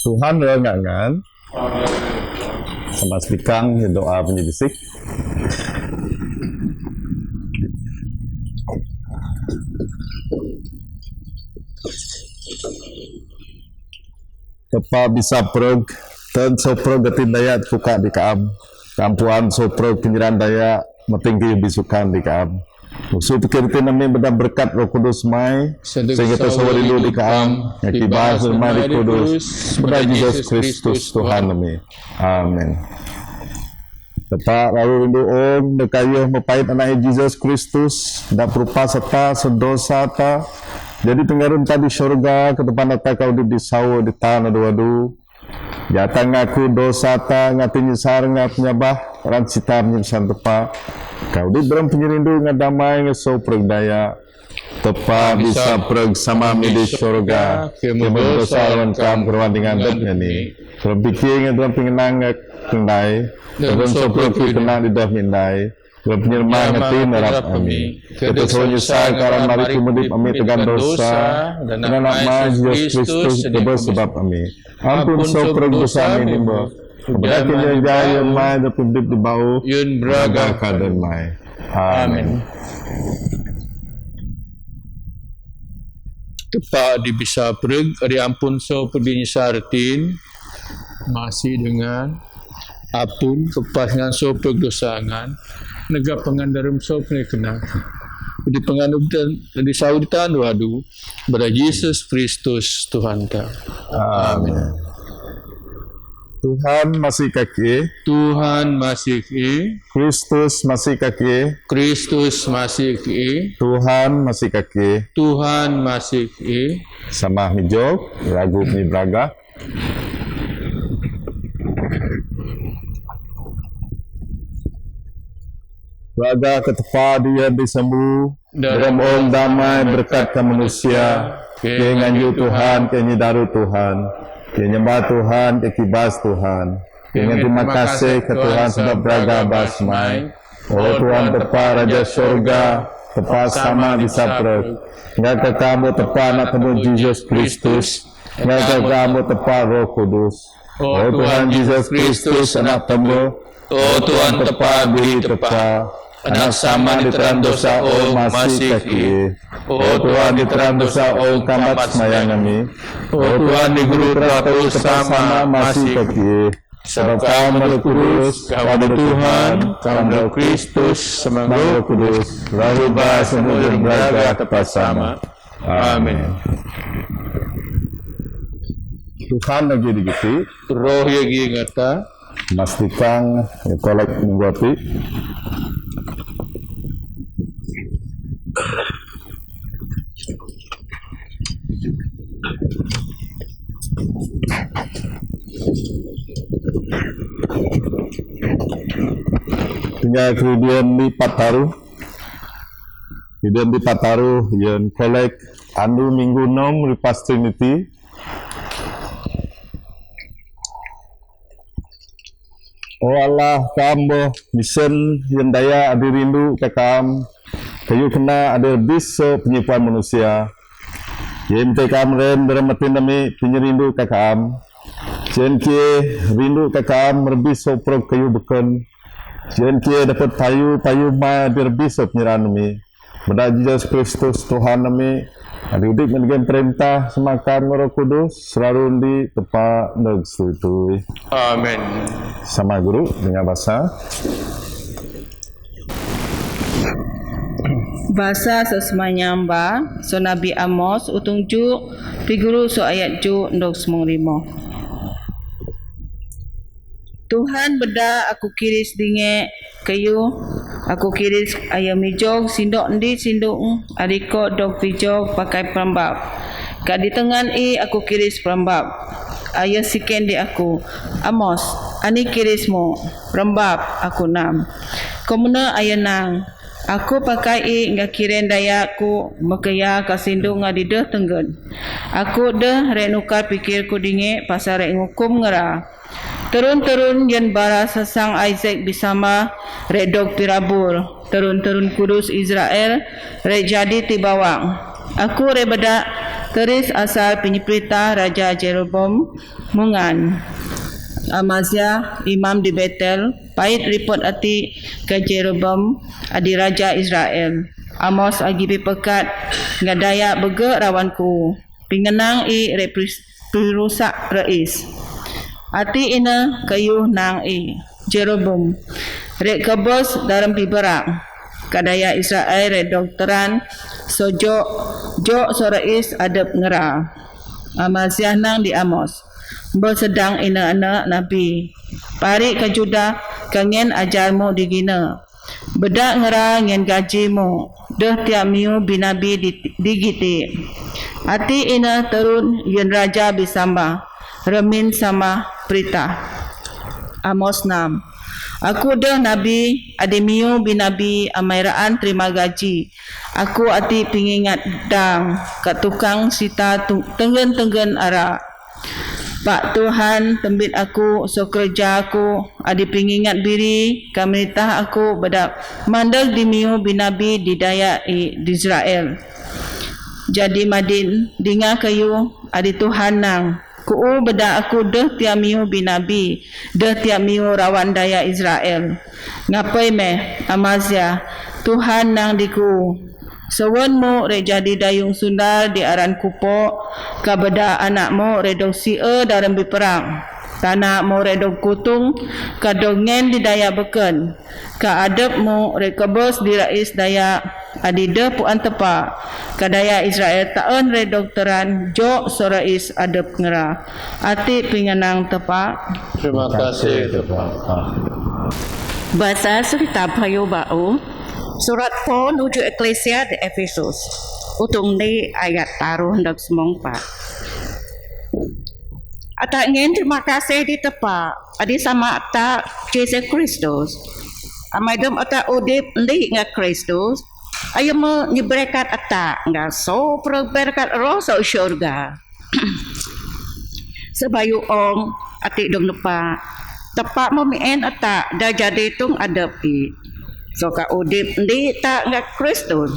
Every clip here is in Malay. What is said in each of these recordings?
Tuhan rengangan sama sedikang doa penyebisik. Tepa bisa prog ten soprog gatin daya buka di kaam kampuan soprog penyiran daya metinggi bisukan di kaam. Musuh pikir nami benda berkat Roh Kudus mai sehingga tersawari dulu di kaam yakibah semai di Kudus benda Yesus Kristus Tuhan nami. Amin. Tepat lalu rindu om dekayuh mepait anak Yesus Kristus dan berupa serta sedosa ta jadi pengarun tadi syurga ke depan atas kau di sawo di tanah dua-du jatang aku dosa ta ngati nyesar ngat nyabah ran cita menyesan tepa kau di dalam penyerindu ngadamai ngeso pregdaya tepa bisa preg sama di syurga kemud dosa lawan kam perwandingan dadnya ni terpikir dalam pengenang kendai dan soprog kenang di dah mindai dalam penyermah ngati nerap kami kita nyesal karena mari kumudip kami tegan dosa dan anak Yesus Kristus sebab kami ampun soprog dosa kami nimba kebenaran jaya mai dan pundip di bau yun braga kaden mai. Amin. Tepat di bisa preg ari ampun so perdinya sartin masih dengan apun kepas dengan so preg dosangan negap pengandarum so kena di penganut dan di sauditan wadu pada Yesus Kristus Tuhan ka. Amin. Tuhan masih kaki, Tuhan masih kaki, Kristus masih kaki, Kristus masih kaki, Tuhan masih kaki, Tuhan masih kaki. Sama hijau lagu ni braga. Braga ketepa dia disembuh dalam om damai berkat ke manusia kenganju Tuhan kenyi daru Tuhan kenyembah Tuhan kekibas Tuhan kengan terima kasih ke Tuhan sebab braga basmai oh Tuhan tepa Raja Surga tepa sama bisa preg ngaka kamu tepa anak kamu Yesus Kristus ngaka kamu tepa Roh Kudus oh Tuhan Yesus Kristus anak kamu oh Tuhan tepa diri tepa anak sama diteran dosa oh masih kaki oh Tuhan diteran dosa oh kamat semayang kami oh Tuhan di guru terus sama masih kaki sebab kau Roh Kudus kau ada Tuhan kau ada Kristus semangat Roh Kudus lalu bahas semua berada tepat sama. Amin. Tuhan lagi digiti roh lagi ngata pastikan kolek mingguati tinggal kemudian di Pataru yang kolek anu minggu nom Ripas Trinity oh Allah kamu misen yang daya adi rindu kakam kayu kena ada biso penyipuan manusia YMT kamren dalam matin nami penyerindu kakam CNK rindu kakam merbiso prog kayu beken CNK dapat payu ma dirbiso penyerahan nami benda Yesus Kristus Tuhan nami adik-adik menegam perintah semakan Roh Kudus selalu di tepat neg setui. Amin. Sama guru dengan bahasa Bahasa sesemanya mba so Nabi Amos utung ju piguru so ayat ju ndok semong rimo. Tuhan beda aku kiris dinge kayu Aku kiris ayam mijog sindok ndi sindok adiko dog pijog pakai perambab. Kat di tengah aku kiris perambab. Ayah siken di aku. Amos, ani kirismu. Perambab aku nam. Komuna ayah nang. Aku pakai nga kiren daya aku makaya kasindung nga di deh tenggen. Aku deh renukar pikirku dinge pasal rek ngukum ngera. Terun-terun yan bara sasang Isaac bersama redog pirabur. Terun-terun kudus Israel rek jadi tibawang. Aku rebeda teris asal penyeprita Raja Jeroboam mungan. Amazia imam di Betel pait report ati ke Jeroboam adi Raja Israel. Amos agi pekat ngadaya bege rawanku. Pingenang perusak rais. Ati ina kayu nang Jeroboam. Rek kebos dalam piberak. Kadaya Israel rek dokteran sojo jo sorais adep ngera. Amazia nang di Amos. Bersedang ina-ina Nabi. Pari ke Judah kangen ajarmu digina. Bedak ngera ngen gajimu. Deh tiap miu binabi digiti. Ati ina terun yen raja bisamba. Remin sama perintah. Amos 6. Aku dah Nabi, ademiu binabi amairaan terima gaji. Aku ati pingingat dang kat tukang sita tenggen-tenggen ara. Pak Tuhan tembit aku so kerja aku adi pingingat biri kamerintah aku bedak mandal dimiu binabi di daya di Israel. Jadi madin dinga kayu adi Tuhan nang ku bedak aku deh tiamiu binabi deh tiamiu rawan daya Israel. Ngapai meh Amazia Tuhan nang diku. Sewenmu rek jadi dayung sundal di aran kupo kabeda anakmu redong sie dalam berperang. Tanakmu redong kutung kadongen di daya beken. Ka adepmu rek kebos di rais daya adide puan tepa. Kadaya Israel taen redong teran jo sorais adep ngera. Ati pingenang tepa. Terima kasih Tuhan. Bahasa cerita Bayu Bau Surat pon uju Eklesia di Efesus. Utung ni ayat taruh hendak semongpa. Ata ingin terima kasih di tepa. Adi sama ata Yesus Kristus. Amai dom ata udip ni nga Kristus. Ayo mo ni berkat ata nga so berkat roh so syurga. Sebayu ong ati dom lupa. Tepa mo mien ata dah jadi tung adapi. So ka udip di tak nga Kristus.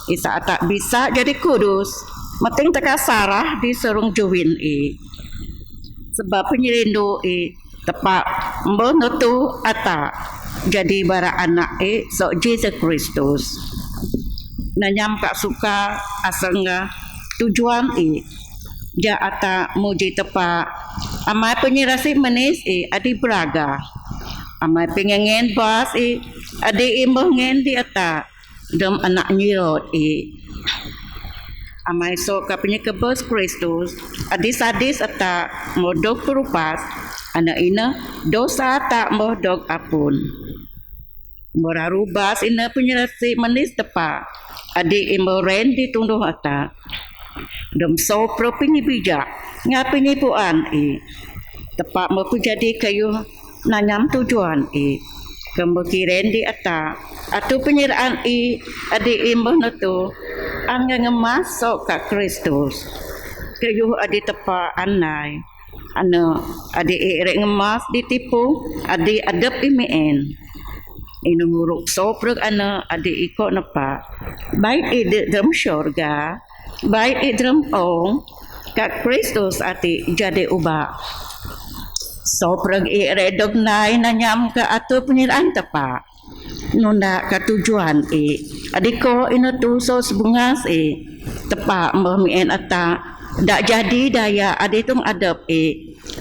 Isa tak bisa jadi kudus. Mating taka sarah di serung juwin Sebab penyerindu tepak mbono tu ata jadi bara anak so Jesus Kristus. Nanyam kak suka asal nga tujuan ja ata muji tepak amai penyirasi menis adi braga. Amai pengengen bas adi imbengen di ata dam anak nyirot amai so kapnya kebos Kristus adi sadis ata modok perupas anak ina dosa tak modok apun morarubas ina penyerasi manis tepa adi imboren ditunduh ata dam so pro bijak ngapini puan tepa mau jadi kayu nanyam tujuan kemukiran di ata atau penyeraan adi imbah natu angga ngemas sok ka Kristus kayu adi tepa anai adi rek ngemas ditipu adi adep imien inunguruk soprek adi ikut napa baik dalam syurga baik dalam ong ka Kristus ati jadi ubah so pergi redog nai nanyam ke atau penyiraan tepa nunda ke tujuan adiko ina tu so sebungas tepa mbamien ata dak jadi daya aditung adab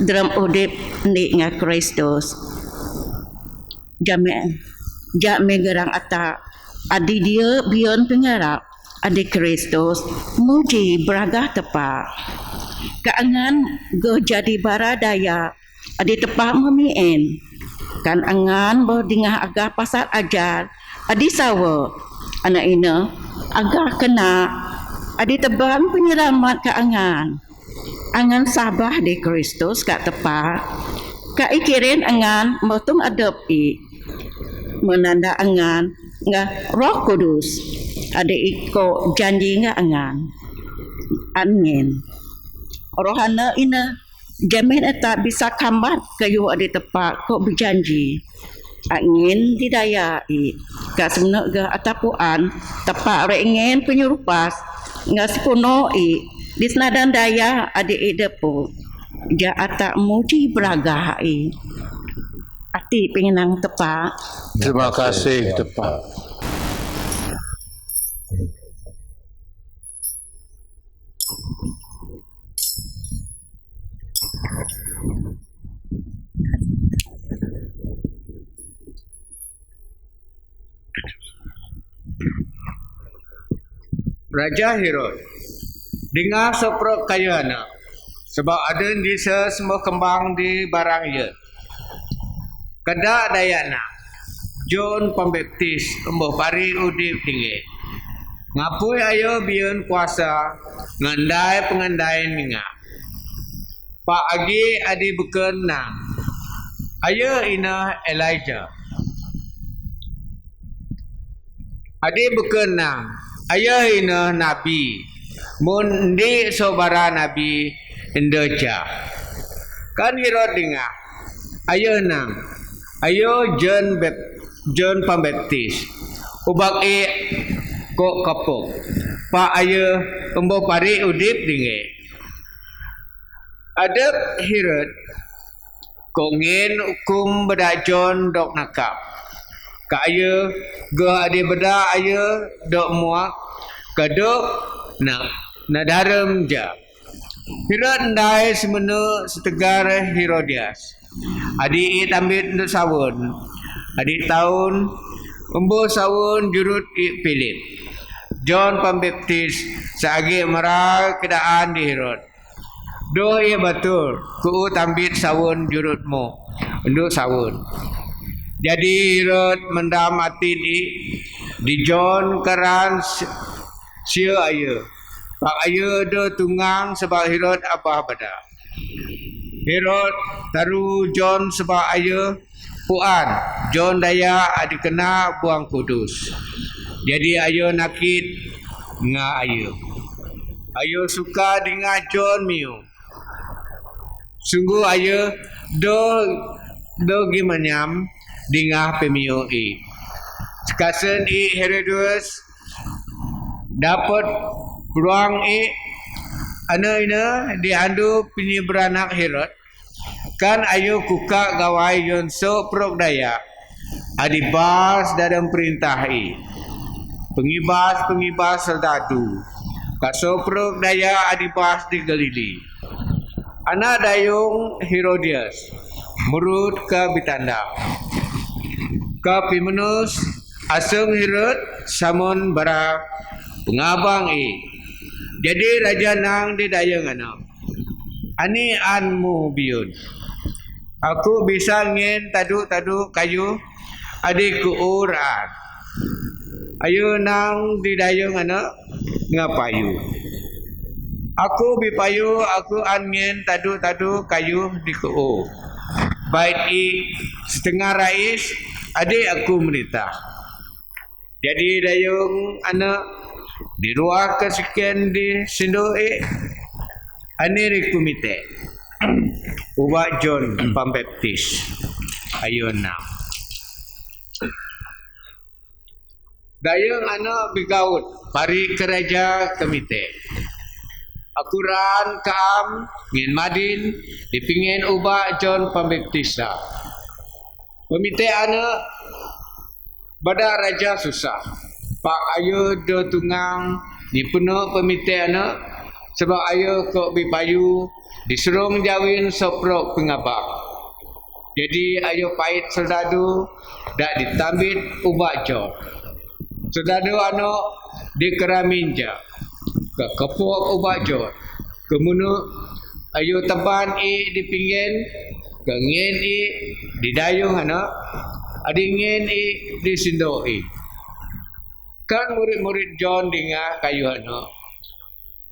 dalam udip ni nga Kristus jame gerang ata adi dia bion pengarap adi Kristus muji beragah tepa keangan go jadi baradaya adi tepa memien kan angan bo dingah agah pasal ajar adi sawa anak ina agak kena adi tebang penyelamat ke angan sabah di Kristus kat tepat ka ikirin angan motung adab menanda angan nga Roh Kudus ada iko janji nga angan angin rohana ina jamin eta bisa kambat kayu ada tepat kok berjanji angin didayai ka semna ga atapuan tepat rengin penyerupas nga sipunoi di senadan daya ada depo ja atak muji beragahai ati pengenang tepat. Terima kasih tepat. Raja Herod dengar soprok kayana sebab ada di semua kembang di barang ia. Kada dayana John Pembaptis embuh pari udip tinggi. Ngapui ayo biun kuasa ngandai pengandai ninga. Pak agi adi beken nang. Ayo ina Elijah. Adi beken nang. Ayo ina Nabi. Mun di sobara Nabi Indoja. Kan Herod dengar. Ayo nang. Ayo John Pembaptis. Ubak kok kapok. Pak ayo embo pari udip tinggi. Adab Herod kongin hukum beda John dok nakap. Ka ayo ga ade beda ayo dok muak kadok na daram ja. Herod ndai semenu setegar Herodias. Adik tambit untuk sawun. Adik tahun embo sawun jurut Philip. John Pembaptis seagi merah kedaan di Herod. Doh ia betul, ku tambit sawun jurutmu untuk sawun. Jadi Herod mendam hati di John keran sia ayu. Pak ayu do tunggang sebab Herod apa beda. Herod taru John sebab ayu puan. John daya adik kena buang kudus. Jadi ayu nakit nga ayu. Ayu suka dengan John miu. Sungguh ayu do gimanyam dengan pemiu Sekasen Herodias dapat peluang ana diandu penyeberanak Herod kan ayu kuka gawai Yonso prok daya adibas dalam perintah pengibas serdadu kaso prok daya adibas di Galili anak dayung Herodias murut ke bitanda ke pimenus asung Herod samun bara pengabang jadi raja nang di dayung anak ani anmu biun aku bisa ngin tadu kayu adikku uran ayo nang di dayung anak ngapayu aku bipayu aku angin tadu kayu di ku baik setengah rais adik aku menita jadi dayung anak di ruang kesekian di sindo ani rekomite ubah John Pembaptis ayo na dayung anak bigaut pari keraja komite akuran kaam ngin madin dipingin ubah John Pembaptis komite anak bada raja susah pak ayo do tunggang di penuh komite anak sebab ayo kok bipayu disuruh menjawin soprok pengabak jadi ayo pahit serdadu dak ditambit ubah John serdadu anak dikeraminja ke kepuk ubah John kemudian ayo teban dipingin kengin di dayung anak adingin di sindo kan murid-murid John dengar kayu ano.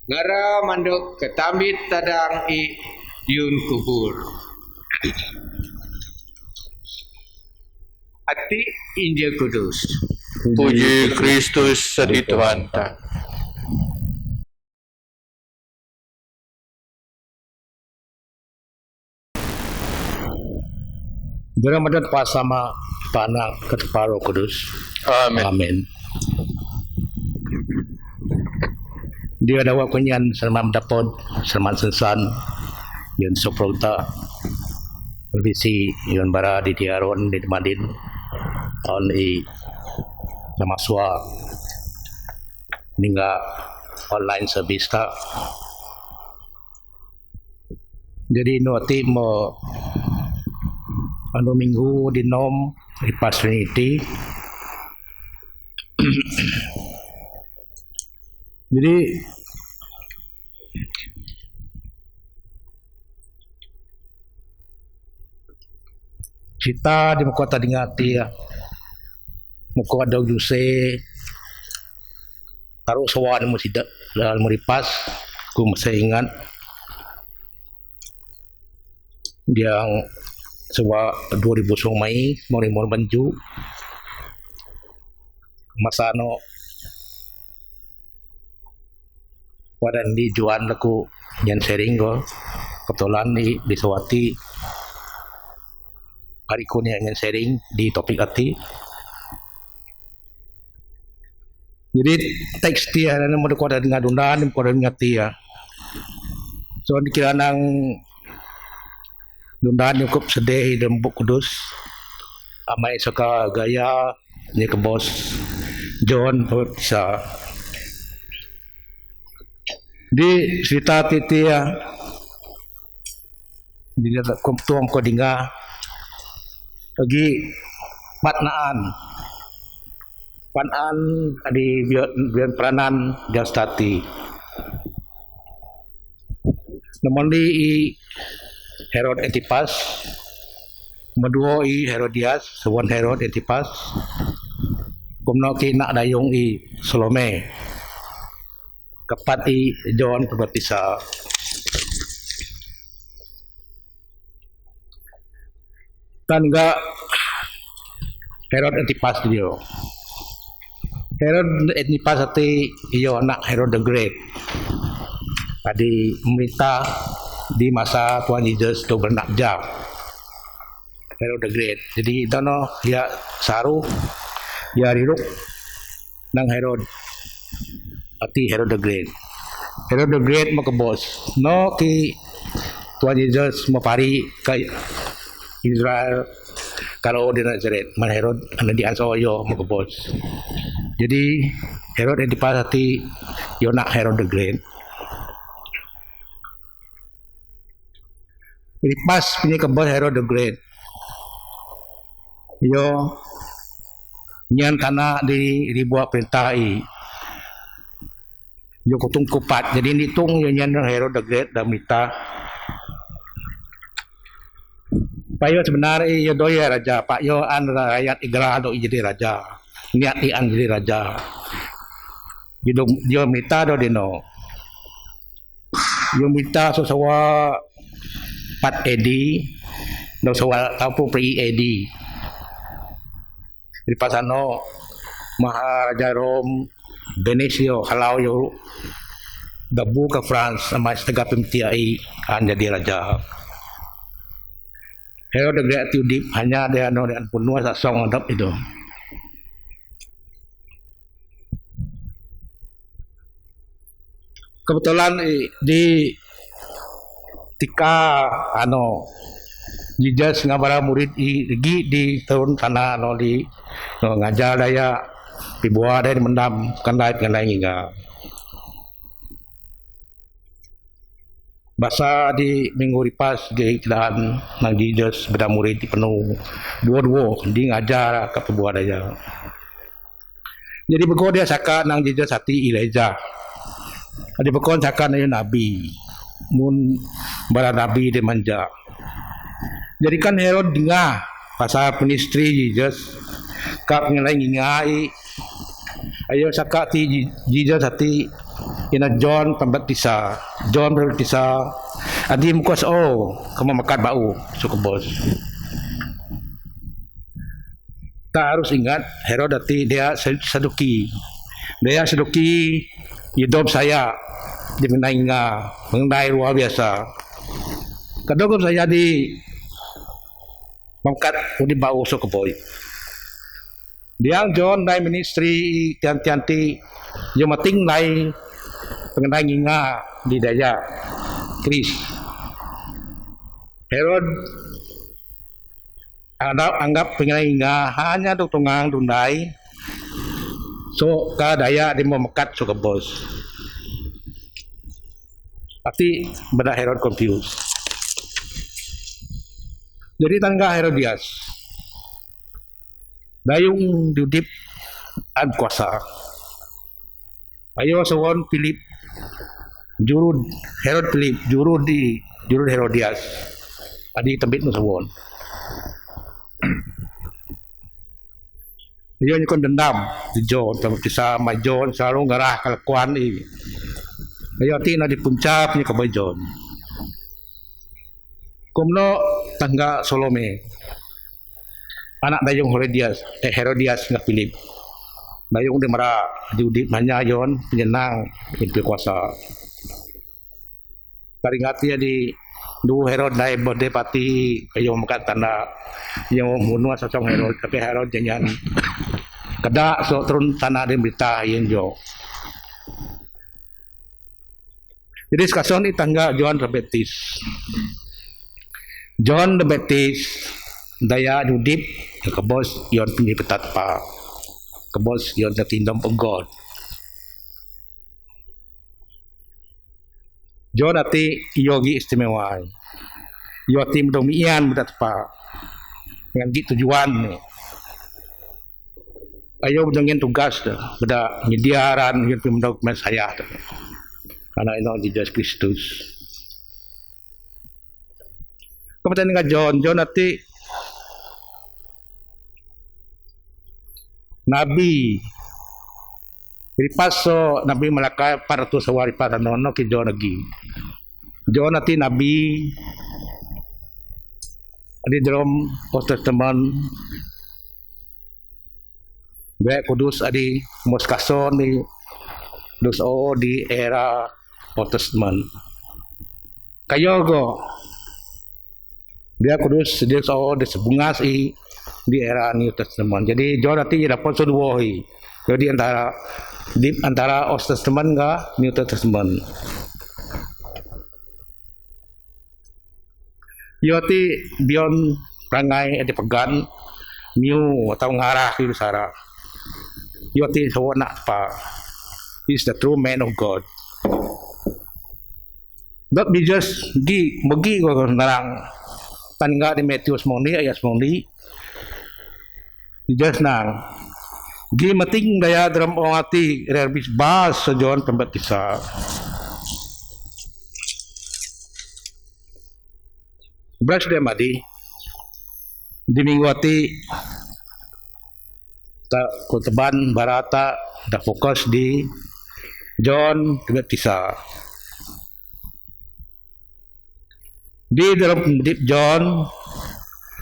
Ngara manduk ketambit tadang yun kubur. Ati Injil Kudus. Puji Kristus sadi Tuhan. Dalam adat pasama panang keteparo kudus. Amin. Amin. Dia dawa kunyan sama mendapod sama sensan yun soprota berbisi yun bara di diaron di madin on nama swa hingga online service ta. Jadi noti mo minggu di nom di pas Trinity. Jadi cita di muka tadi ngati ya, muka ada juse taruh sawan mu tidak dalam meripas, ku masih ingat yang sewa 2000 Mei mau banju masano wadan di juan laku yang sharing go kebetulan di Sawati hari kunia yang sharing di topik arti. Jadi teks dia dan mau dekat dengan dundan mau ngati ya. So dikira nang dundan cukup sedih dan buk kudus. Amai suka gaya ni ke bos John bisa di cerita titi ya di tuang ko dinga lagi patnaan di bian peranan dia stati namun di Herod Antipas Meduo Herodias sewan Herod Antipas kumno ki nak dayung Salome kepat John Pembaptisa. Kan enggak Herod Antipas dia. Herod Antipas ati iyo anak Herod the Great. Tadi memerintah di masa Tuhan Yesus itu bernakjah. Herod the Great. Jadi dono ya saru ya riruk nang Herod ati Herod the Great. Herod the Great mo bos. No ki Tuhan Yesus mapari kay Israel kalau di Nazaret man Herod ana di ansoyo mo bos. Jadi Herod Antipas ati yonak Herod the Great. Jadi pas punya kebos Herod the Great. Yo nyan tanah di ribuan perintah yo kutung kupat jadi nitung yo nyan Herod the Great dan mita payo sebenarnya yo doya raja pak yo an rakyat igrah do jadi raja niat an jadi raja yo mita do dino yo mita so sawa 4 AD do sawa tapu pre AD di pasano Maharaja Rom Benicio kalau yo dabu ke France sama setengah pemtiai kan jadi raja. Herod the Great Tudip hanya dia no dan punua sasong adap itu. Kebetulan di tika Jesus ngabara murid di tahun sana di ngajar daya dibuat dari mendam kendai hingga bahasa di minggu ripas di keadaan nang Jesus beda murid di penuh dua di ngajar ke pebuat daya. Jadi bego dia saka nang Jesus hati Elijah. Ada bekon saka nang nabi. Mun bara nabi di manja. Jadi kan Herod dengar pasal penistri Jesus kap ngelai ngai Ayo saka ti Jesus hati ina John Pembaptisa. John Pembaptisa adi mukos kamu makan bau suku bos. Tak harus ingat Herod hati dia Saduki. Dia Saduki hidup saya di mengenai luar biasa. Kadang saya di mangkat di bau suku boy. Dia John dari ministry tianti yang mating lai pengenai nginga di daya Chris. Herod anggap pengenai nginga hanya tungang dunai so ka daya di memekat so ke bos. Tapi benda Herod confused. Jadi tangga Herodias dayung dudip ad kuasa. Ayo sawon Philip juru Herod Philip juru Herodias. Adi tembit no sawon. Ayo nyukon dendam di John sama John selalu ngarah kelakuan ini. Ayo ti na di puncak ni kabay John. Kumno tangga Salome. Anak dayung Herodias nga Philip. Dayung di mara diudip hanya yon penyenang impi kuasa. Taringati di du Herod dai bode pati kayo makat tanda yang munua sosong Herod tapi Herod jangan kada so turun tanah di berita yen jo. Jadi kason ni tangga John the Baptist. John the Baptist daya dudip kebos yon pinji petat pa kebos yon the kingdom of God. John ati yogi istimewa yo tim domian betat pa yang gitu tujuan ni ayo dengan tugas beda mediaran yon pimdog saya karena ino Jesus Kristus kemudian nga John ati Nabi Ripaso Nabi Malaka para tu sawari para nono ki John lagi. John ati Nabi di dalam Old Testament Gaya kudus adi moskason di dus di era Old Testament. Kayo go dia kudus dia di sebungas di era New Testament. Jadi John nanti dapat suduhi. Jadi antara Old Testament ke New Testament. Yoti bion rangai di pegan new atau ngarah di sara. Yoti sawana pa. He is the true man of God. But we just magi ko narang tangga di Matthew semoni ayat semoni. Just nang gi mating daya dalam ongati rerbis bas sa John Pembaptisa. Beras dia madi di mingguati ta kuteban barata da fokus di John Pembaptisa. Di dalam pendip John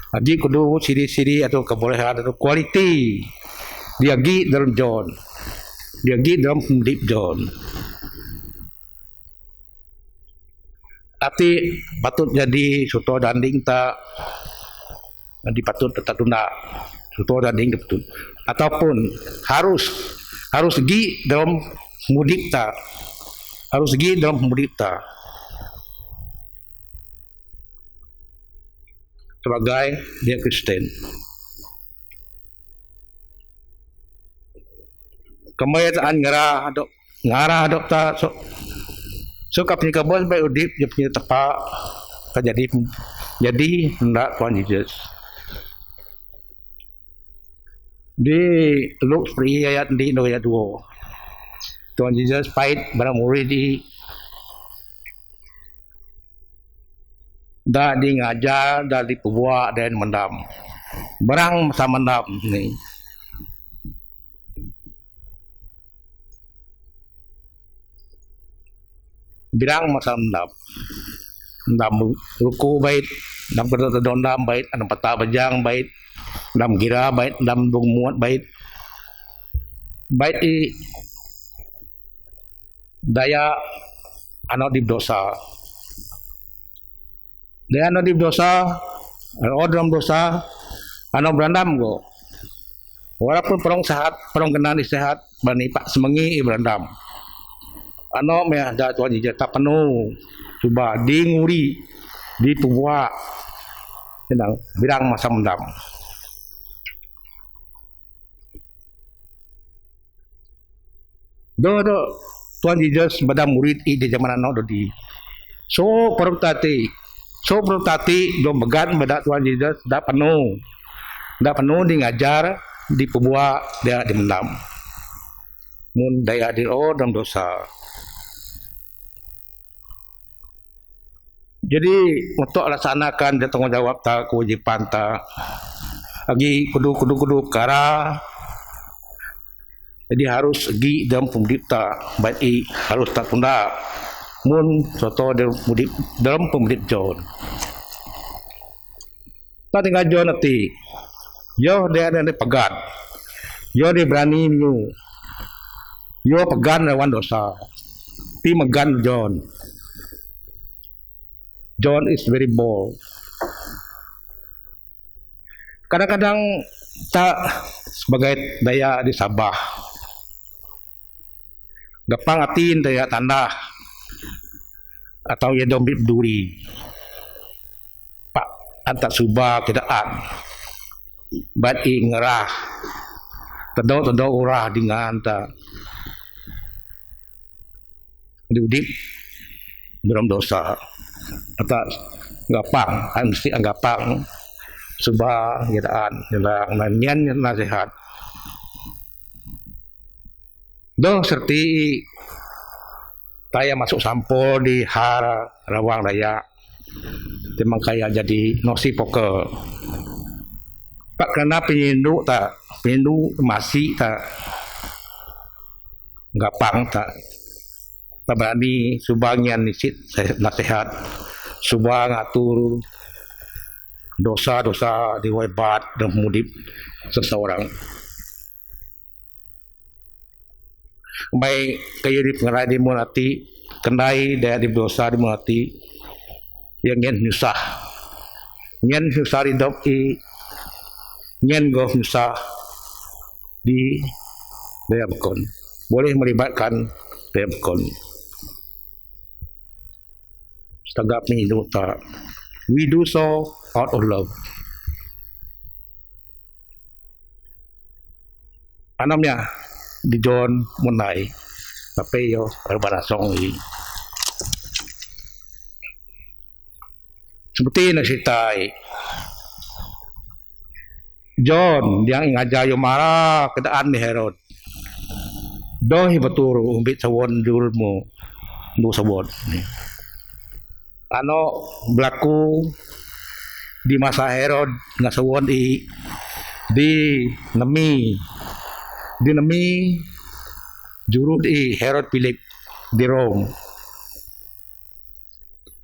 adi kudu ciri-ciri atau kebolehan atau kualiti dia gi dalam John. Dia gi dalam pendip John. Tapi patut jadi suto danding ta di patut tetap tunda suto danding patut ataupun harus gi dalam mudik ta harus gi dalam mudik ta sebagai dia Kristen. Kemayaan ngarah adok ta so kapni kabos bay udip dia punya tepak jadi hendak Tuhan Yesus. Di Luke 3 ayat di ayat 2 Tuhan Yesus pahit barang murid di dah di ngajar dah di pebuat dan mendam barang sama mendam ni birang masa ndam ruku bait ndam kada dondam bait ndam pata bajang bait ndam gira bait ndam dung muat bait i daya ano dosa odrom dosa ano berandam go walaupun perong sehat perong kenani sehat bani pak semengi berandam ano me ada tuan je tak penuh coba di nguri di pembuat sedang birang masa mendam do tuan Jesus badam murid di zaman ano do di so perutati do megan bada tuan Jesus dah penuh di ngajar di pembuat dia di mendam mun daya di dalam dosa. Jadi untuk laksanakan dia tanggungjawab ta kewajiban ta lagi kudu kara. Jadi harus gi dalam pemdipta baik harus tak tunda mun soto dalam pemdip John. Tak tinggal John nanti. Yo dia pegat. Yo dia berani nyu. Yo pegan lawan dosa. Ti megan John. John is very bold. Kadang-kadang tak sebagai daya di Sabah. Gapang atin daya tanah atau ya dombit duri. Pak antak subah kedaan. Bati ngerah. Tedok urah dengan ta. Diudip dalam dosa. Atau gapang, mesti gapang subah kedaan dalam nyanyian nasihat. Doh serti saya masuk sampul di Rawang Raya. Memang kaya jadi nosi poker. Pak kerana penyindu masih tak gapang tak berani subangnya nisit nasihat subang ngatur dosa-dosa diwaibat dan mudip seseorang. Baik kaya di pengerai di mulati kenai daya di dosa di mulati yang nyen nyusah hidup nyen go nyusah di daya bekon boleh melibatkan daya bekon setagap ni tak we do so out of love. Anamnya di John Munai tapi yo berbarasong seperti nasitai John yang ngajar yo marah kedaan ni Herod dohi baturu umbit sawon julmu du sawon ano berlaku di masa Herod ngasawon di nemi juru di Herod Philip di Rome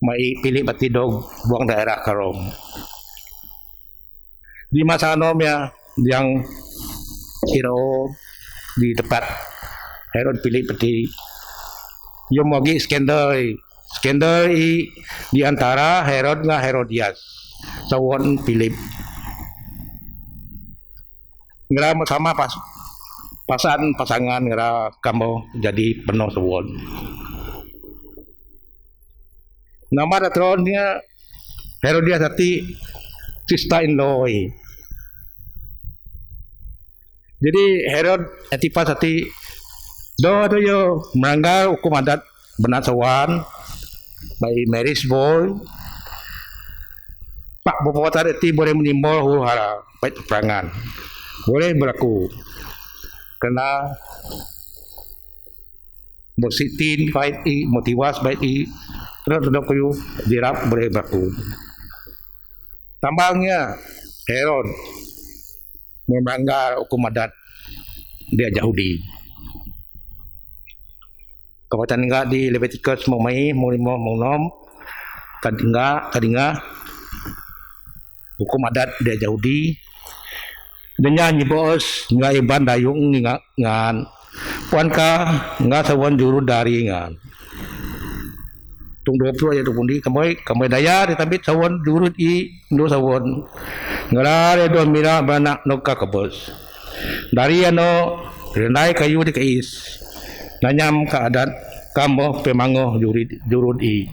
mai Philip batidog buang daerah ke Rome di masa nomnya yang kiro di tempat Herod Philip peti yang mogi skandal di antara Herod dengan Herodias sawon Philip ngera sama pasangan ngera kamu jadi penuh sawon nama datronnya Herodias hati sister in law jadi Herod Antipas hati do yo melanggar hukum adat benasawan by marriage boy pak bopota hati boleh menimbul huru-hara baik peperangan boleh berlaku kena bersitin fight motivas baik terus kayu dirap boleh berlaku tambangnya Herod melanggar hukum adat dia Yahudi Kabuatan Ngah di Leviticus Mumai Mulimo Munom Kadinga hukum adat dia Yahudi dengan nyibos nga iban dayung ngan puan ka nga sawan juru dari ngan tung 20 ya tu pundi kamay daya ditabit sawan juru i ndo sawan ngarare do mira banak no kakabos dari ano renai kayu di kais nanyam ka adat kamo pemango jurud i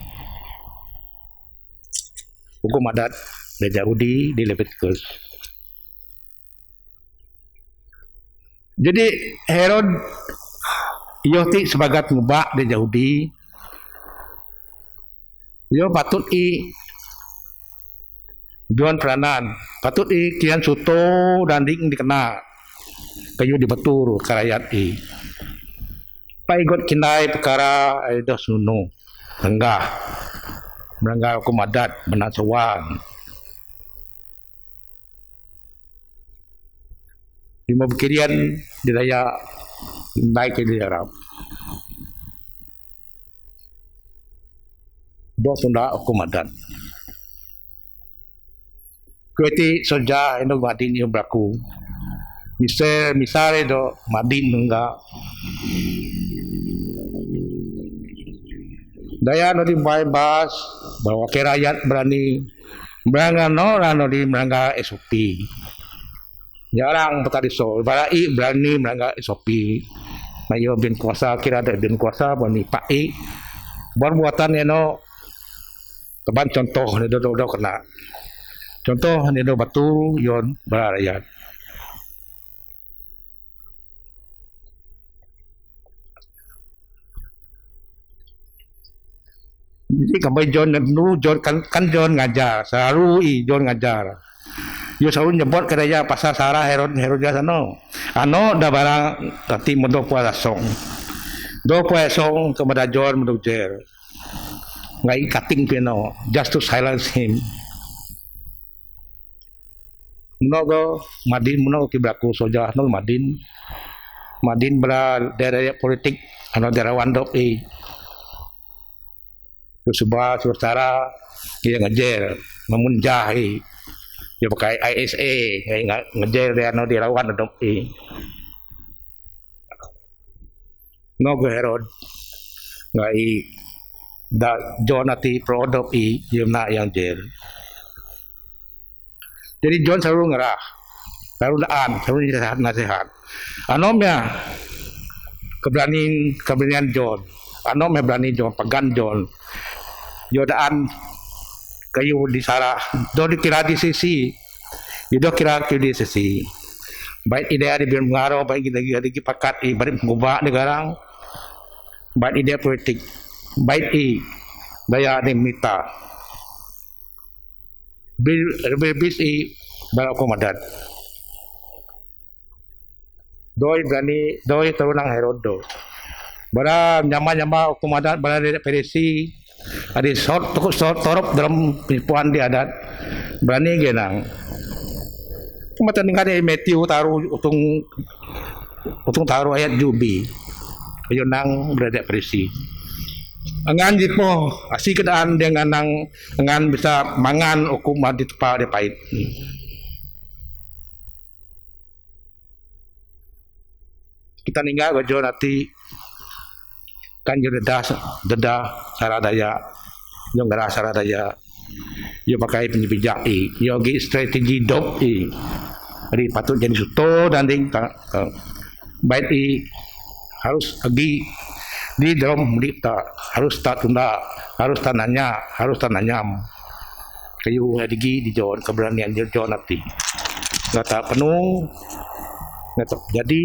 hukum adat dia Yahudi di Leviticus. Jadi Herod Yoti sebagai ngubah di Yahudi, yo patut juan peranan, patut kian suto dan ding dikena kayu di betul karayat Paigot kinai perkara itu sunu, enggak hukum adat benasawan. Lima berkirian di daya naik ke di Arab. Dua tunda hukum adat. Kueti soja endo madin yang berlaku. Misalnya do madin enggak. Daya no di bahas bahwa rakyat berani merangga no di merangga SOP. Jarang petari so, balai berani merangga SOP. Mayo bin kuasa kira ada bin kuasa berani pai. Perbuatan no teban contoh ni do kena. Contoh ni do batu yon berakyat. Jadi kampai John kan John ngajar, selalu John ngajar. Yo selalu nyebut kedaya pasal Sarah Herodias ano dah barang tati mendok puasa song. Do puasa song kepada John mendok jer. Ngai cutting piano just to silence him. Mnogo Madin mnogo kibraku soja no Madin bera daerah politik ano daerah wandok sebuah saudara dia ngejer memunjah dia pakai ISA ngejer dia no di lawan dok no go Herod ngai da Jonati produk dia nak yang jer jadi John selalu ngerah selalu daan selalu nasihat anomnya keberanian John anomnya berani John pegan John yodaan kayu di sarah do dikira di sisi do kira di sisi baik ide ada biar mengaruh baik kita lagi pakat bari mengubah negarang baik ide politik baik daya ni mita bis barak komandan doi berani doi terunang Herodo bara nyama komandan bara perisi ada torop dalam penipuan di adat berani genang kematan tinggal di Matthew taruh utung taruh ayat jubi ayo nang berada perisi angan jipo asih kedaan dengan nang angan bisa mangan hukum di tempat dia pahit kita tinggal gajo nanti kan yo dedah saradaya yo ngara saradaya yo pakai penjejak yo gi strategi dop jadi patut jadi suto dan ding baik harus agi di dalam berita harus tak tunda harus tananya kayu lagi di John keberanian John nanti kata penuh nggak jadi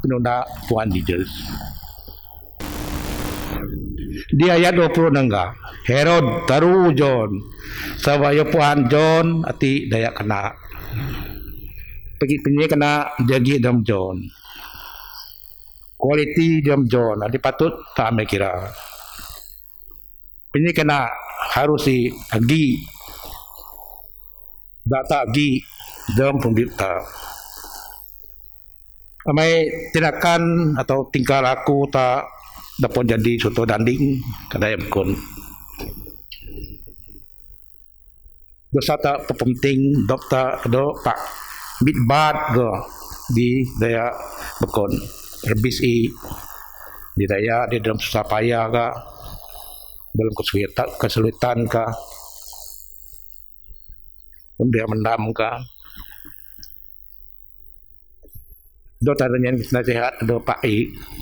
penunda Tuhan Jesus di ayat 20 nengga Herod taruh John sabaya puan John ati daya kena pergi kena jadi dalam John kualiti dalam John adi patut tak ambil kira ini kena harus agi data agi dalam pembita amai tindakan atau tingkah laku tak dapat jadi soto danding kadaya bekon. Dosa tak penting dokter do pak bitbat go di daya bekon rebis di daya di dalam susah payah ka dalam kesulitan ka dia mendam ka do tadanya nasihat do pak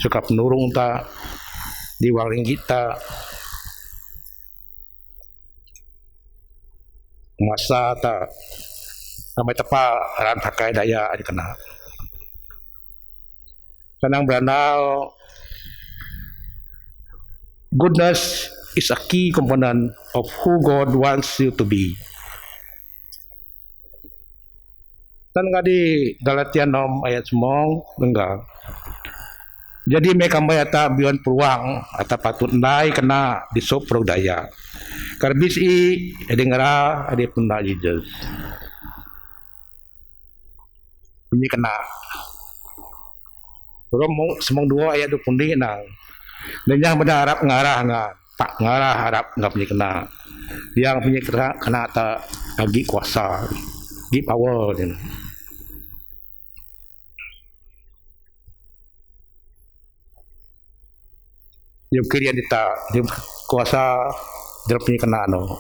suka penurung ta di wang ringgit ta masa ta sampai tepa ran pakai daya di kena senang beranau goodness is a key component of who God wants you to be. Tan ngadi Galatian nom ayat semong enggak. Jadi mereka mayata bion peruang atau patut nai kena disop daya. Karbis edengara ade punda Jesus. Ini kena. Romo semong dua ayat 20 nang. Dan yang benda harap ngarah ngah, tak ngarah harap nggak punya kena. Yang punya kena tak lagi kuasa, di power ni. Dia kiri dia kuasa dia punya kena no.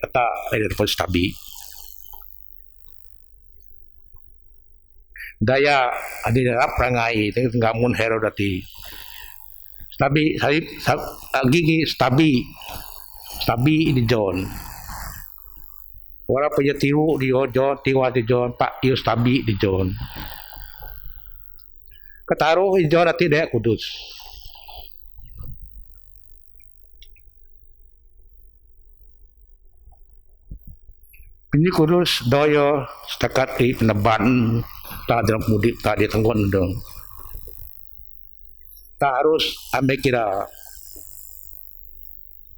Kata ada dapat stabil. Daya ada dalam perangai itu enggak mun hero dati. Stabil gigi stabil di John. Orang punya tiru di John, tiwa di John, pak iyo stabil di John. Ketaruh di John nanti dia kudus. Ini kudus doyo setakat di peneban tak dalam mudik tak di tenggon dong. Tak harus ambil kira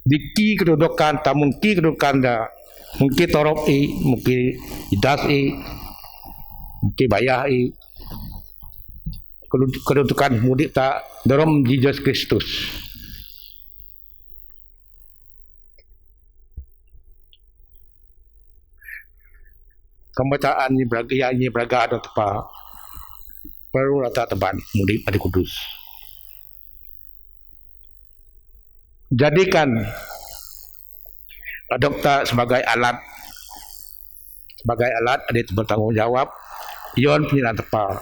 diki kedudukan tak mungkin kedudukan dah mungkin torop mungkin idas mungkin bayah kedudukan mudik tak dalam Jesus Kristus. Kembacaan ni beraga ada tepat perlu rata teban mudik pada kudus. Jadikan dokter sebagai alat ada bertanggungjawab ion punya tepat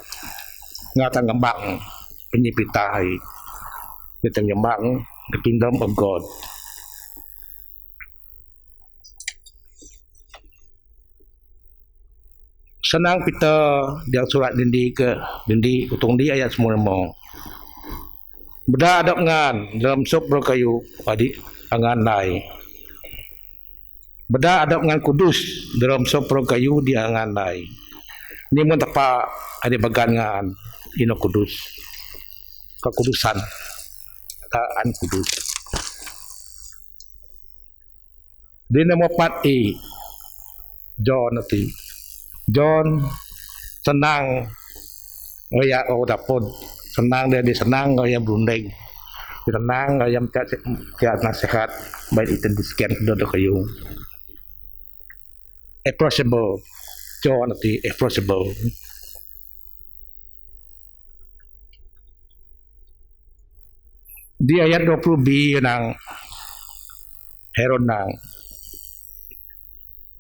ngata ngembang penyipitai kita ngembang the kingdom of God. Senang kita yang surat dindi utung di ayat semua mo. Beda adap ngan dalam sop berkayu padi angan nai. Beda adap ngan kudus dalam sop berkayu di angan nai. Ni mun tapa ada bagan ngan ino kudus. Kekudusan. Kaan kudus. Di nama 4 John nanti. John senang gaya dapat senang dia senang gaya berunding senang gaya tiap nasihat baik itu disekian dodo kayu approachable John nanti approachable di ayat 20b nang Herod nang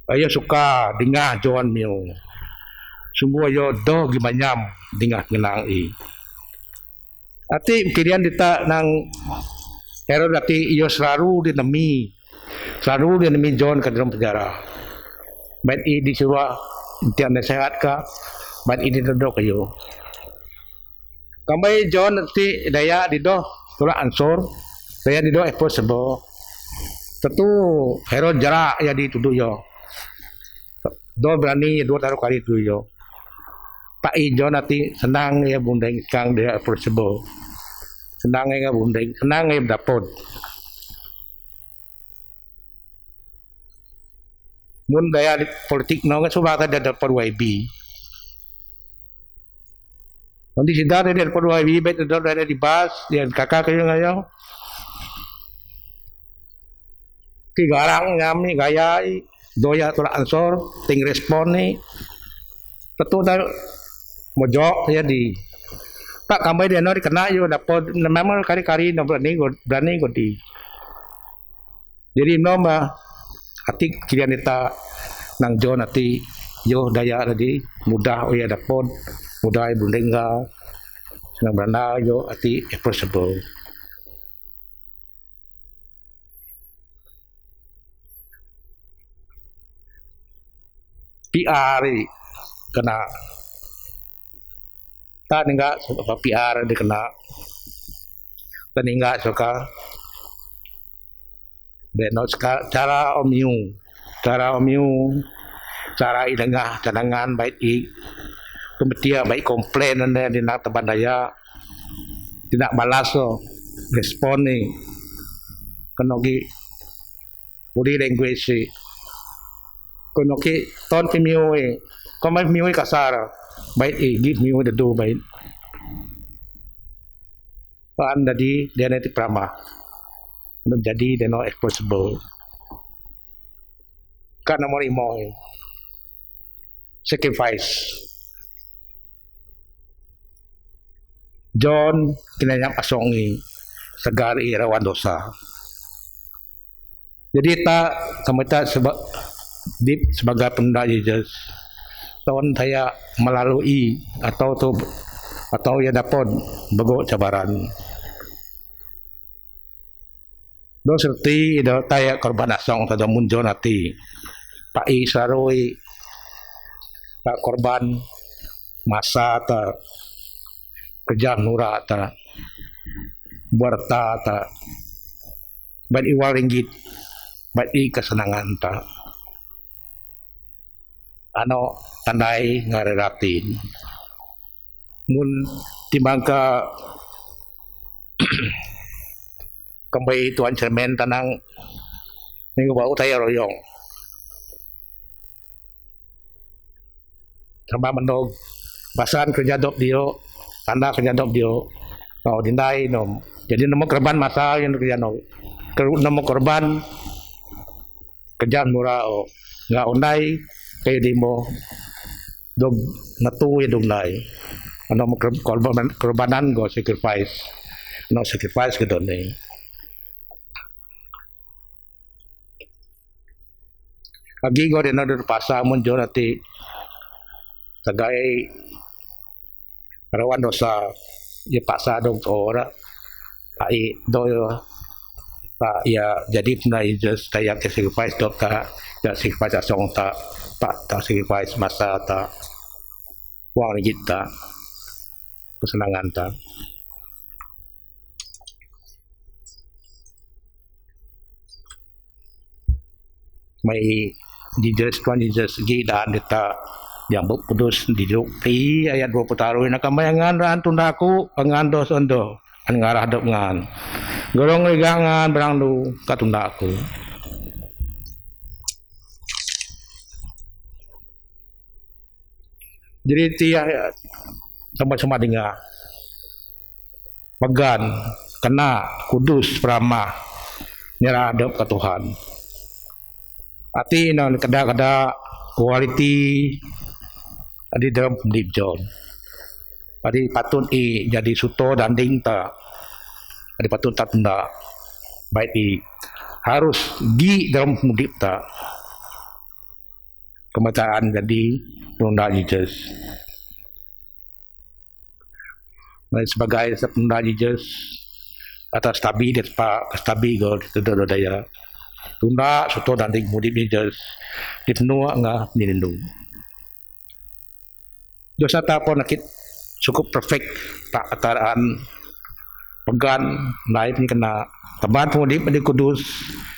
ayo suka dengar John mio. Semua yo do gimanyam dengar kenang Ati kirian dita nang Herod ati yo selalu dinami John ke dalam penjara. Baik disuruh tiap nasihat ka, baik ini dodo kayo. Kamay John ati daya dido tula ansor, daya dido impossible. Tentu Herod jarak ya dituduh yo. Do berani dua taruh kali tu yo. Pak Ijo nanti senang ya bundeng kang dia approachable. Senang ya bundeng, senang ya dapat. Mun daya politik no kan sudah ada dapat YB. Nanti sidar dia perlu ibet ada di bas dia kakak kayo ngayo. Ki garang ngami gaya doya tolak ansor ting respon ni. Betul dah mojok ya di. Pak kambai dia no kena yo dapat memang kari-kari no berani go di. Jadi nama hati kirian kita nang jo nanti yo daya tadi mudah ya dapat mudah ibu lengga senang beranda yo hati approachable. PR kena tak enggak suka PR dikena dan enggak suka Beno cara omiu cara idengah cadangan baik kemudian baik komplain anda di nak tebandaya tidak balas so respon ni kenogi body language si kenogi ton pimiu kau mai miu kasar baik give miu the do baik pan tadi dia nanti prama menjadi dia no exposable kan nomor 5 sacrifice John kinanya pasongi segar irawan dosa jadi tak kamita sebagai penunda Yesus tahun saya melalui atau ya dapat begok cabaran do serti do taya korban asong tada munjo nati pai saroi tak korban masa ta kerja nura ta berta ta bat iwal ringgit bat i kesenangan ta ano tandai ngareratin mun timbangka kembali tuan cermen tanang minggu bau saya royong sama menog basan kerja dok dio tanda kerja dok dio mau dindai nom jadi nomor korban masa yang kerja nom nomor korban kerja murah nggak undai kayak dimo dog natu ya dong nai nomor korbanan go sacrifice no sacrifice gitu nih lagi go din ada pasal munjo nanti sebagai rawan dosa ya paksa dong ora ai do tak ya jadi pernah just kayak sacrifice dok ka ya sacrifice asong tak sacrifice masa tak uang kita kesenangan tak mai Tuan Yesus dan kita yang berkudus di Luki ayat 20 taruh nak kamayangan ran tundaku pengandos ondo an ngarah dok ngan gorong ligangan berangdu katundaku jadi tiap sama-sama dengar pegan kena kudus pramah nyerah dok ke Tuhan hati nan kada kualiti di dalam pendip John. Adi patut jadi suto dan dingta. Adi patut tak tenda. Baik harus di dalam pendip ta. Kemataan jadi penunda Yesus. Sebagai penunda Yesus atas tabi dia pak tabi go daya. Tunda suto dan ding mudip Yesus. Dipenuh ngah nindu. Dosa tak pun nakit cukup perfect tak ataraan pegan naik ni kena teban pemudip di kudus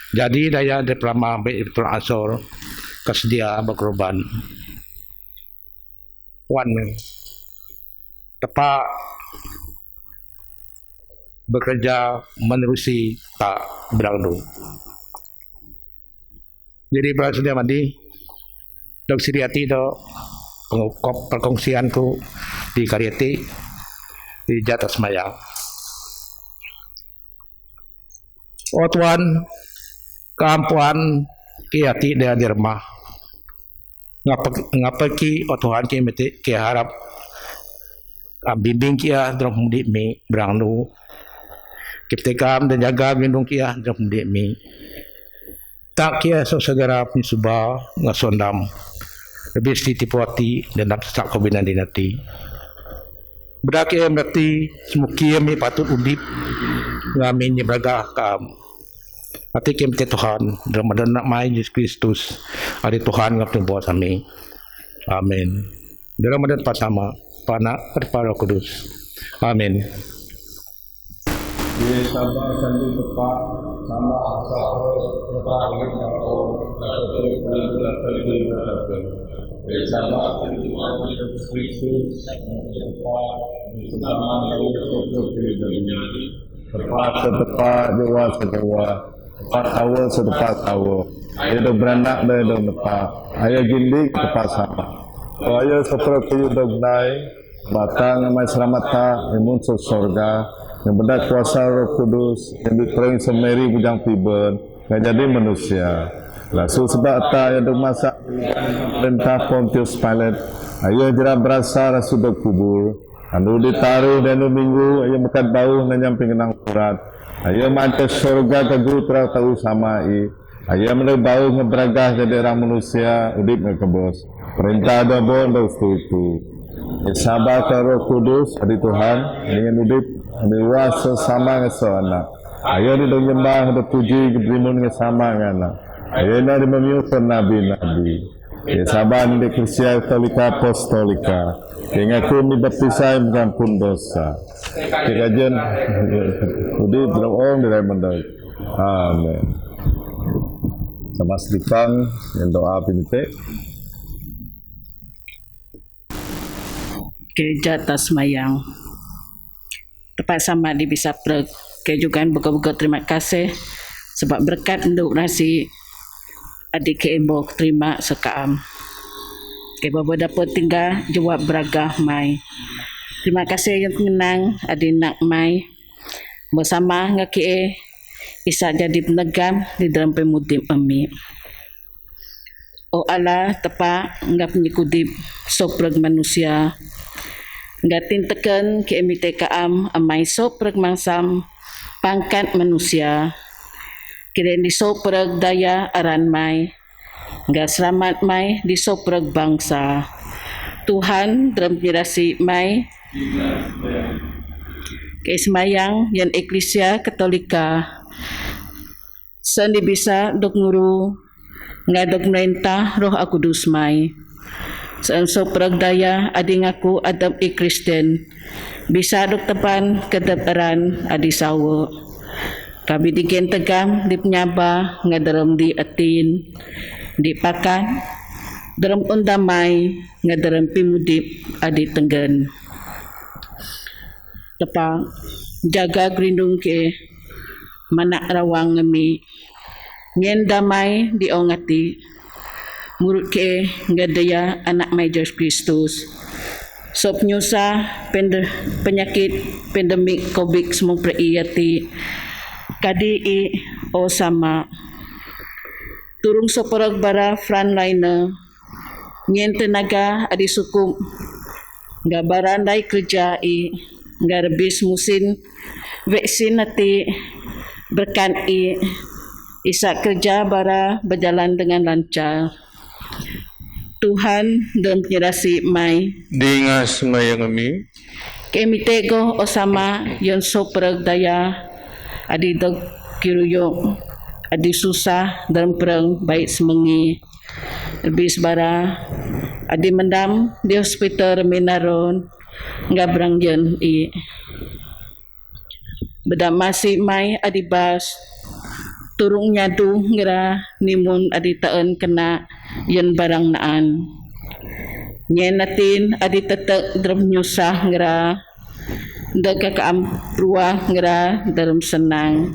jadi daya di pelama baik betul asor kesedia berkorban wan tepat bekerja menerusi tak berangdu jadi bersedia mandi dok siriati dok perkongsianku di Karyati di jatah semayang. Oh Tuhan, keampuan kiati dia di rumah. Ngapa ki oh Tuhan ki mesti ki harap bimbing kia dalam mudik mi berang nu. Kita kam dan jaga lindung kia dalam mudik mi. Tak kia so segera penyusuba ngasondam. Lebih setipu hati dan nak tak kabinan dinati. Beraki berarti semukia mi patut udip ngamin beragah kam. Hati kim Tuhan dalam nak mai Yesus Kristus. Hari Tuhan ngap buat kami. Amin. Dalam dan pertama, Panak Roh Kudus. Amin. Ye sabar sandu tepat sama asa tepat dengan kau atau terus Ye sabar sandu Yesus Kristus tepat bersama dengan tepat setepat dewa sedewa tepat tawa setepat tawa dia beranak dia tepat ayah gindi tepat sama ayah seperti dognai batang mai selamata imun surga yang berdak kuasa Roh Kudus yang diterang semeri bujang piben yang jadi manusia lalu sebab tak yang masa perintah Pontius Pilate ayah jera berasa rasul kubur anu ditaruh dan minggu ayah makan bau dan nyamping kenang urat ayah mantas surga ke guru terang tahu samai ayah menang bau ngeberagah jadi orang manusia udip ngekebos perintah ada bon dan itu sabar ke Roh Kudus di Tuhan dengan udip Dewa sesama ngesana. Ayo di dong nyembah ada puji kebrimun ngesama ngana. Ayo na di memiukan nabi-nabi. Ya saban di Krisia Katolika Apostolika. Yang aku dibaptisai mengampun dosa. Kekajian udi berong di dalam mendai. Amin. Sama seripang yang doa pinite. Jatah semayang. Tepat sama di bisa kejugan buka-buka terima kasih sebab berkat untuk nasi adik kebo terima sekaam. Kebo dapat tinggal jawab beragah mai. Terima kasih yang menang adik nak mai bersama ngaki isa jadi penegam di dalam pemudim emi. Oh Allah tepat ngap nyikudip sopreg manusia. Ngatin teken ke MTKM amai sopreg mangsam pangkat manusia. Kira di sopreg daya aran mai. Nggak selamat mai di sopreg bangsa. Tuhan dalam pirasi mai. Keismayang yang Eklesia Katolika. Sendi bisa dok nguru. Ngadok merintah roh Kudus mai. Saan soprag daya adi ngaku adab Kristen bisa dok tepan kedaparan adi sawo kabi digen tegam di penyaba ngadaram di atin di pakan dalam undamai ngadaram pimudip adi tenggen tepa jaga gerindung ke manak rawang ngemi ngen damai di ongati murut ke ngadaya anak mai Yesus Kristus. Sop nyusa penyakit pandemik COVID semua periyati kadi o sama turung soporog bara frontliner ngien tenaga adi sukum ngabarandai kerja ngarbis musin vaksin nati berkan isa kerja bara berjalan dengan lancar. Tuhan dan penyerasi mai Dingas mayang kami kami tego osama yon soprag daya adi dog kiruyo adi susah dalam perang baik semengi lebih sebara adi mendam di hospital minaron ngabrang yen bedam masih mai adi bas turung nyadu ngira nimun adi taen kena yen barang naan nyen natin adi tetek dalam nyusah ngira daga kaam ruah ngira dalam senang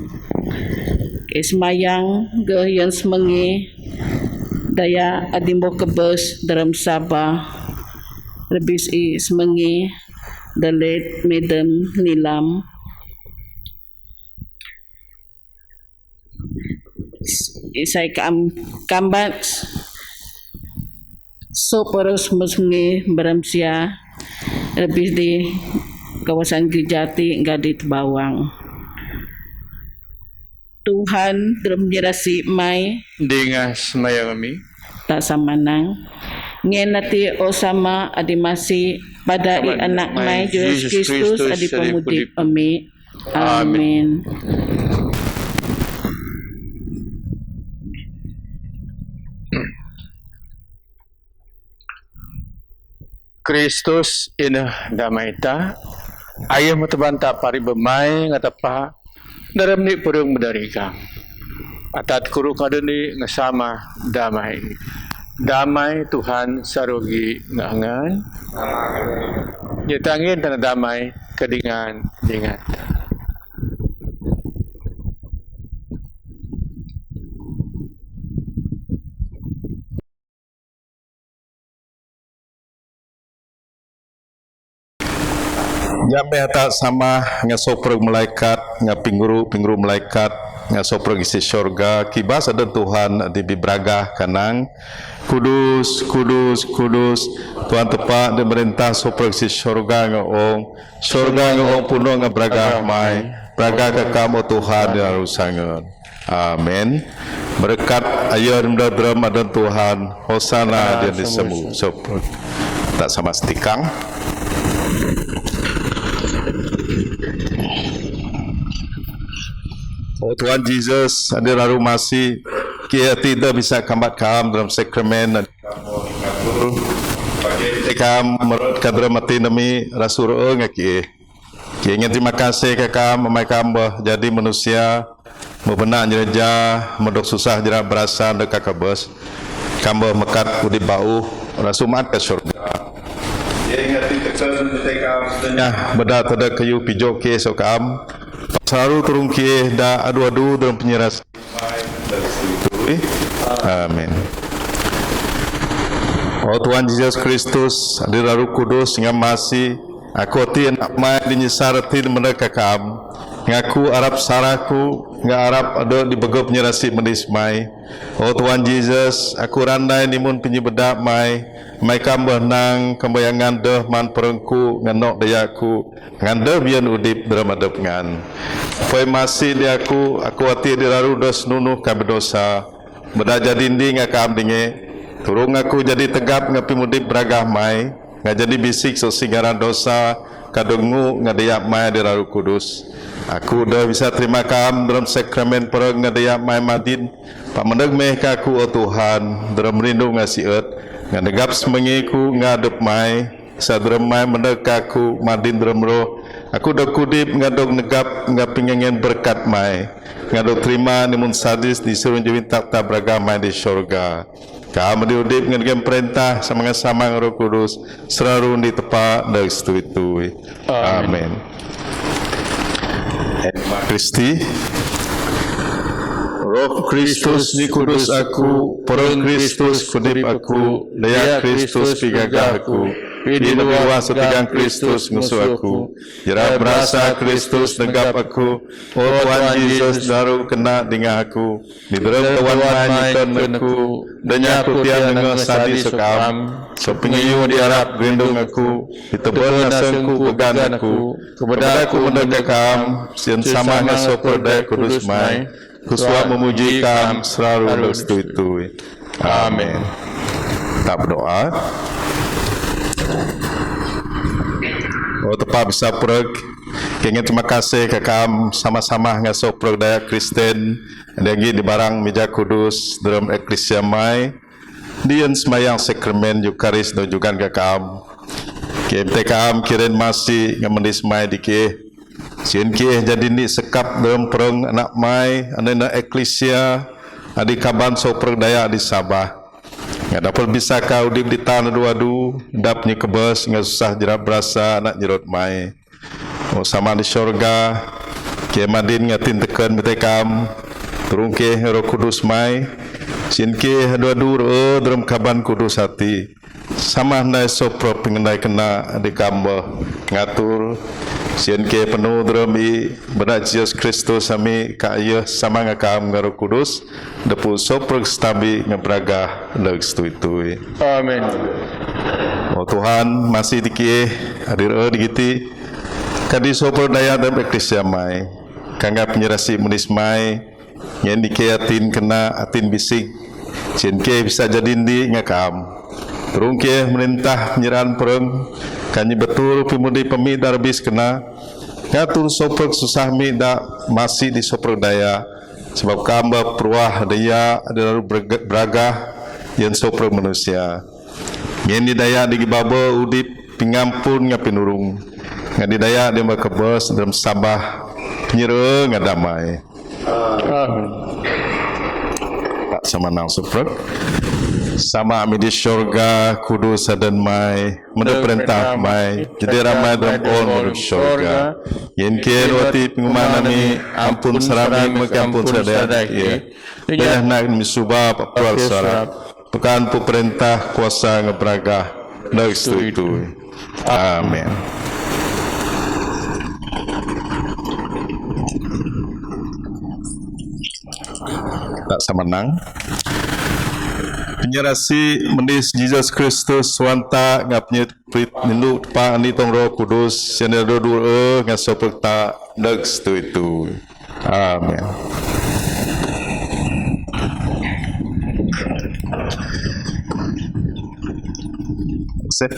ismayang ge yen semengi daya adi mo kebes dalam sabah lebih semengi the late Madam Nilam, saya kambat so terus mesngi beramsia lebih di kawasan Gejati Gadit Bawang. Tuhan dalam nyerasi mai Dingas mayami. tak samanang ngenati o sama adi masih pada i anak mai Yesus Kristus adi pemudip ami. Amin. Kristus ina damai ta ayah matebanta pari bemai ngatapa dalam ni purung mendarika atat kuru kadeni ngasama damai damai Tuhan sarogi ngangan nyetangin tanah damai kedingan dingan Jambe hata sama ngasoprog malaikat ngapinguru malaikat ngasoprog isi syurga kibas ada Tuhan di bibragah kanang kudus Tuhan tepat di merintah soprog isi syurga ngaong puno ngabragah mai bragah kekamu Tuhan di arusangan. Amin. Berkat ayat dram ada Tuhan hosana dia disemu soprog tak sama stikang. Oh Tuhan Yesus, ada lalu masih kita tidak bisa kambat kam dalam sakramen dan kam merut kadra mati nami rasul ngaki. Kita ingin terima kasih ke kam memai kam jadi manusia membenak jereja medok susah jerak berasa dekat kabus kam mekat udi bau rasul mat ke syurga. Kita ingat tekan ketika sedanya bedak tada kayu pijok ke sokam. Selalu turun ke dah adu-adu dalam penyeras. Amin. Oh Tuhan Yesus Kristus, hadir Roh Kudus yang masih aku hati anak mai dinyesarati mereka kam. Ngaku Arab saraku, ngak Arab ada di begop penyerasi mendismai. Oh Tuhan Yesus, aku randai nimun penyebedak mai kam benang kembayangan deh man perengku nganok dayaku ngandeh bian udip dramadep ngan. Pai masih di aku hati di lalu dos nunuh kami dosa. Beda jadi dinding ngakam dinge. Turung aku jadi tegap ngapi mudip beragah mai. Ngak jadi bisik so singaran dosa kadungu ngadayak mai di lalu kudus. Aku dah bisa terima kam dalam sakramen perang ngadayak mai madin. Pak mendeg meh kaku oh Tuhan dalam rindu ngasih et. Ngadegap semengiku ngadep mai sadrem mai mendekaku madin dremro aku dak kudip ngadok negap ngapingengen berkat mai ngadok terima nimun sadis disuruh jewin tak beragama di syurga kamu diudip ngedem perintah sama-sama Roh Kudus selalu di tepat dak setui-tui. Amin. Kristi Roh Kristus ni kudus aku, perang Kristus kudip aku, daya Kristus pigagah aku, pidinua setigang Kristus musuh aku, jera berasa Kristus negap aku, oh Tuhan Yesus daru kena dengan aku, di dalam kawan manyikan aku, danya aku tiang dengan sadi sekam, sepingiyu diharap rindung aku, ditebal nasengku pegan aku, kepada aku mendekam, sian sama ngasoper daya kudus mai, Kuswa memuji kam selalu bersetui-tui. Amin. Kita berdoa. Oh tepat bisa pereg. Kengin terima kasih ke kam sama-sama ngasok pereg daya Kristen. Dengi di barang meja kudus dalam eklesia mai. Dian semayang sakramen Eukaris dan juga ke kam. KMT kam kirin masih ngamendis mai dikeh. Sien ke jadi ni sekap dalam perang anak mai anak eklesia adi kaban so perang daya di Sabah. Nggak dapat bisa kau di tanah dua-du dapnya kebes nggak susah jerat berasa anak jerot mai. Oh sama di syurga ke madin ngatin tekan betekam turun ke Roh Kudus mai. Sien ke dua-du dalam kaban kudus hati. sama handai sopro pengendai kena di kamba ngatur sian ke penuh drami berat Jesus Kristus sami kaya sama ngakam ngaro kudus depu sopro stabi ngabraga leg stui-tui. Amin. Oh Tuhan masih diki hadir digiti kadi sopro daya dan eklesia mai kangga penyerasi menismai yang dikeatin kena atin bisik sian ke bisa jadi di ngakam terungke merintah penyerahan perang kanyi betul pimudi pemidar bis kena ngatur soprok susah mi da masih di soprok daya sebab kamba peruah daya adalah beragah yang soprok manusia yang di daya di baba udip pingampun ngapinurung ngadi daya dia berkebos dalam sabah penyerang ngadamai. Amin. Tak sama nang soprok sama kami di syurga kudus dan mai menurut perintah mai jadi ramai dalam all menurut syurga yang kira wati pengumuman kami ampun serami mengampun sadaya ya nak misubah papal sarap pekan perintah kuasa ngebraga dari itu amin. Tak sama nang penyerasi mendis Jesus Kristus swanta ngapnya nindu pa ani tong Roh Kudus sene do ngasoperta dag itu. Amin. Set.